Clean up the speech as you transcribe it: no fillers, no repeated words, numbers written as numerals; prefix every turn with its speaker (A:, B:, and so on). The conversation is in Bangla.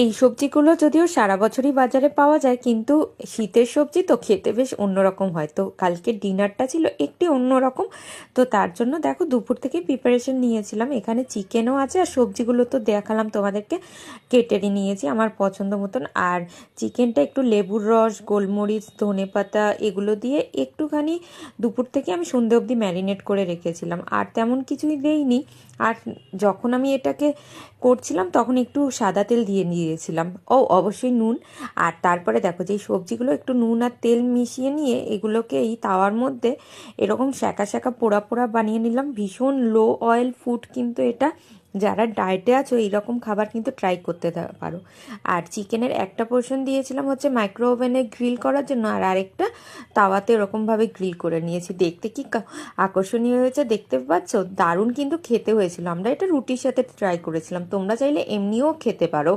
A: এই সবজিগুলো যদিও সারা বছরই বাজারে পাওয়া যায়, কিন্তু শীতের সবজি তো খেতে বেশ অন্যরকম হয়। তো কালকের ডিনারটা ছিল একটি অন্যরকম। তো তার জন্য দেখো দুপুর থেকে প্রিপারেশন নিয়েছিলাম। এখানে চিকেনও আছে, আর সবজিগুলো তো দেখালাম তোমাদেরকে, কেটে নিয়েছি আমার পছন্দ মতন। আর চিকেনটা একটু লেবুর রস, গোলমরিচ, ধনেপাতা এগুলো দিয়ে একটুখানি দুপুর থেকে আমি সন্ধে অবধি ম্যারিনেট করে রেখেছিলাম, আর তেমন কিছুই দেইনি। আর যখন আমি এটাকে করছিলাম তখন একটু সাদা তেল দিয়ে নিয়েছিলাম, অবশ্যই নুন। আর তারপরে দেখো যে সবজিগুলো একটু নুন আর তেল মিশিয়ে নিয়ে এগুলোকে এই তাওয়ার মধ্যে এরকম শ্যাকা শ্যাকা পোড়া পোড়া বানিয়ে নিলাম। ভীষণ লো অয়েল ফুড কিন্তু এটা, যারা ডায়েটে আছো এইরকম খাবার কিন্তু ট্রাই করতে পারো। আর চিকেনের একটা পোর্শন দিয়েছিলাম হচ্ছে মাইক্রো ওভেনে গ্রিল করার জন্য, আর আরেকটা তাওয়াতে এরকমভাবে গ্রিল করে নিয়েছি। দেখতে কি আকর্ষণীয় হয়েছে দেখতে পাচ্ছ, দারুণ কিন্তু খেতে হয়েছিল। আমরা এটা রুটির সাথে ট্রাই করেছিলাম, তোমরা চাইলে এমনিও খেতে পারো।